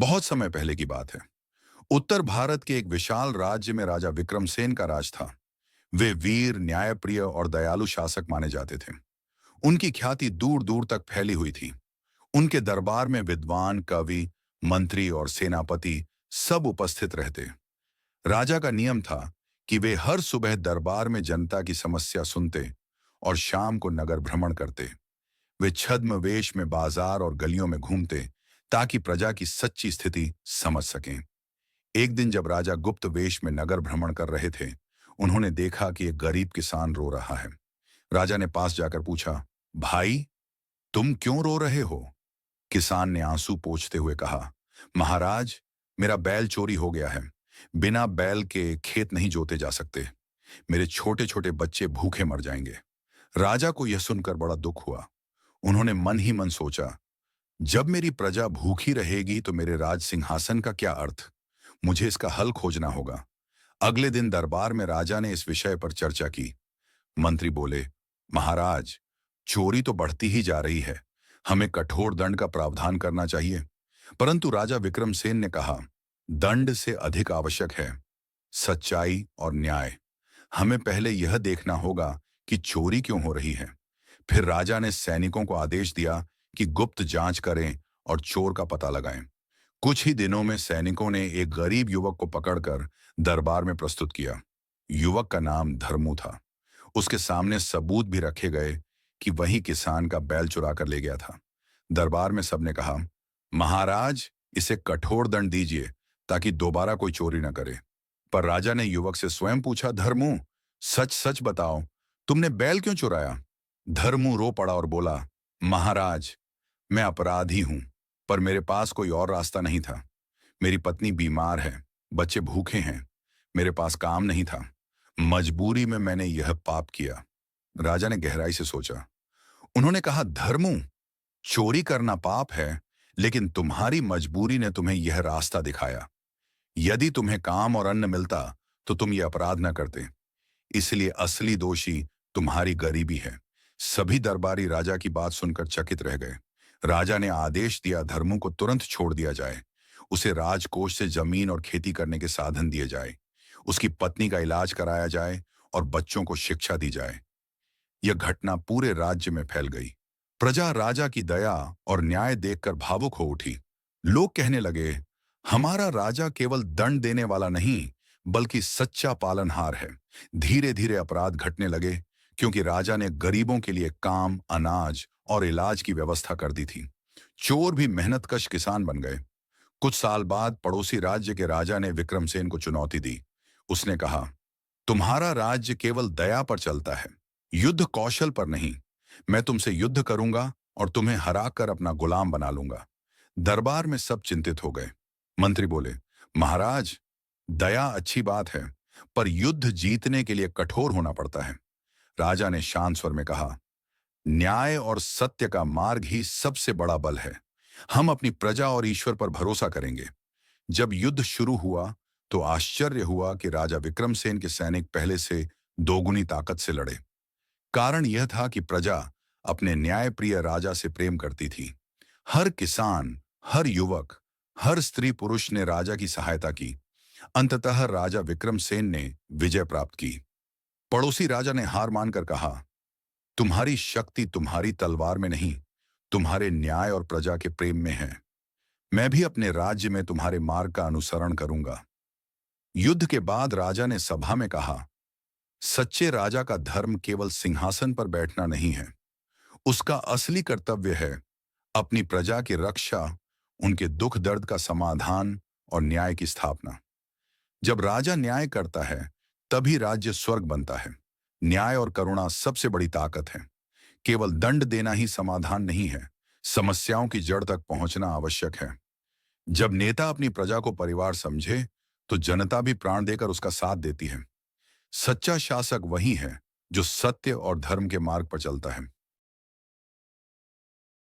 बहुत समय पहले की बात है। उत्तर भारत के एक विशाल राज्य में राजा विक्रमसेन का राज था। वे वीर, न्यायप्रिय और दयालु शासक माने जाते थे। उनकी ख्याति दूर दूर तक फैली हुई थी। उनके दरबार में विद्वान, कवि, मंत्री और सेनापति सब उपस्थित रहते। राजा का नियम था कि वे हर सुबह दरबार में जनता की समस्या सुनते और शाम को नगर भ्रमण करते। वे छद्म वेश में बाजार और गलियों में घूमते ताकि प्रजा की सच्ची स्थिति समझ सकें। एक दिन जब राजा गुप्त वेश में नगर भ्रमण कर रहे थे, उन्होंने देखा कि एक गरीब किसान रो रहा है। राजा ने पास जाकर पूछा, भाई, तुम क्यों रो रहे हो? किसान ने आंसू पोंछते हुए कहा, महाराज, मेरा बैल चोरी हो गया है। बिना बैल के खेत नहीं जोते जा सकते। मेरे छोटे छोटे बच्चे भूखे मर जाएंगे। राजा को यह सुनकर बड़ा दुख हुआ। उन्होंने मन ही मन सोचा, जब मेरी प्रजा भूखी रहेगी तो मेरे राज सिंहासन का क्या अर्थ? मुझे इसका हल खोजना होगा। अगले दिन दरबार में राजा ने इस विषय पर चर्चा की। मंत्री बोले, महाराज, चोरी तो बढ़ती ही जा रही है। हमें कठोर दंड का प्रावधान करना चाहिए। परंतु राजा विक्रमसेन ने कहा, दंड से अधिक आवश्यक है सच्चाई और न्याय। हमें पहले यह देखना होगा कि चोरी क्यों हो रही है। फिर राजा ने सैनिकों को आदेश दिया कि गुप्त जांच करें और चोर का पता लगाएं। कुछ ही दिनों में सैनिकों ने एक गरीब युवक को पकड़कर दरबार में प्रस्तुत किया। युवक का नाम धर्मू था। उसके सामने सबूत भी रखे गए कि वही किसान का बैल चुरा कर ले गया था। दरबार में सबने कहा, महाराज, इसे कठोर दंड दीजिए ताकि दोबारा कोई चोरी न करे। पर राजा ने युवक से स्वयं पूछा, धर्मू, सच सच बताओ, तुमने बैल क्यों चुराया? धर्मू रो पड़ा और बोला, महाराज, मैं अपराधी हूं, पर मेरे पास कोई और रास्ता नहीं था। मेरी पत्नी बीमार है, बच्चे भूखे हैं, मेरे पास काम नहीं था। मजबूरी में मैंने यह पाप किया। राजा ने गहराई से सोचा। उन्होंने कहा, धर्मू, चोरी करना पाप है, लेकिन तुम्हारी मजबूरी ने तुम्हें यह रास्ता दिखाया। यदि तुम्हें काम और अन्न मिलता तो तुम ये अपराध न करते। इसलिए असली दोषी तुम्हारी गरीबी है। सभी दरबारी राजा की बात सुनकर चकित रह गए। राजा ने आदेश दिया, धर्मू को तुरंत छोड़ दिया जाए। उसे राजकोष से जमीन और खेती करने के साधन दिए जाए। उसकी पत्नी का इलाज कराया जाए और बच्चों को शिक्षा दी जाए। यह घटना पूरे राज्य में फैल गई। प्रजा राजा की दया और न्याय देखकर भावुक हो उठी। लोग कहने लगे, हमारा राजा केवल दंड देने वाला नहीं, बल्कि सच्चा पालनहार है। धीरे धीरे अपराध घटने लगे, क्योंकि राजा ने गरीबों के लिए काम, अनाज और इलाज की व्यवस्था कर दी थी। चोर भी मेहनतकश किसान बन गए। कुछ साल बाद पड़ोसी राज्य के राजा ने विक्रमसेन को चुनौती दी। उसने कहा, तुम्हारा राज्य केवल दया पर चलता है, युद्ध कौशल पर नहीं। मैं तुमसे युद्ध करूंगा और तुम्हें हराकर अपना गुलाम बना लूंगा। दरबार में सब चिंतित हो गए। मंत्री बोले, महाराज, दया अच्छी बात है, पर युद्ध जीतने के लिए कठोर होना पड़ता है। राजा ने शांत स्वर में कहा, न्याय और सत्य का मार्ग ही सबसे बड़ा बल है। हम अपनी प्रजा और ईश्वर पर भरोसा करेंगे। जब युद्ध शुरू हुआ तो आश्चर्य हुआ कि राजा विक्रमसेन के सैनिक पहले से दोगुनी ताकत से लड़े। कारण यह था कि प्रजा अपने न्यायप्रिय राजा से प्रेम करती थी। हर किसान, हर युवक, हर स्त्री पुरुष ने राजा की सहायता की। अंततः राजा विक्रमसेन ने विजय प्राप्त की। पड़ोसी राजा ने हार मानकर कहा, तुम्हारी शक्ति तुम्हारी तलवार में नहीं, तुम्हारे न्याय और प्रजा के प्रेम में है। मैं भी अपने राज्य में तुम्हारे मार्ग का अनुसरण करूंगा। युद्ध के बाद राजा ने सभा में कहा, सच्चे राजा का धर्म केवल सिंहासन पर बैठना नहीं है। उसका असली कर्तव्य है अपनी प्रजा की रक्षा, उनके दुख दर्द का समाधान और न्याय की स्थापना। जब राजा न्याय करता है, तभी राज्य स्वर्ग बनता है। न्याय और करुणा सबसे बड़ी ताकत है। केवल दंड देना ही समाधान नहीं है, समस्याओं की जड़ तक पहुंचना आवश्यक है। जब नेता अपनी प्रजा को परिवार समझे, तो जनता भी प्राण देकर उसका साथ देती है। सच्चा शासक वही है जो सत्य और धर्म के मार्ग पर चलता है।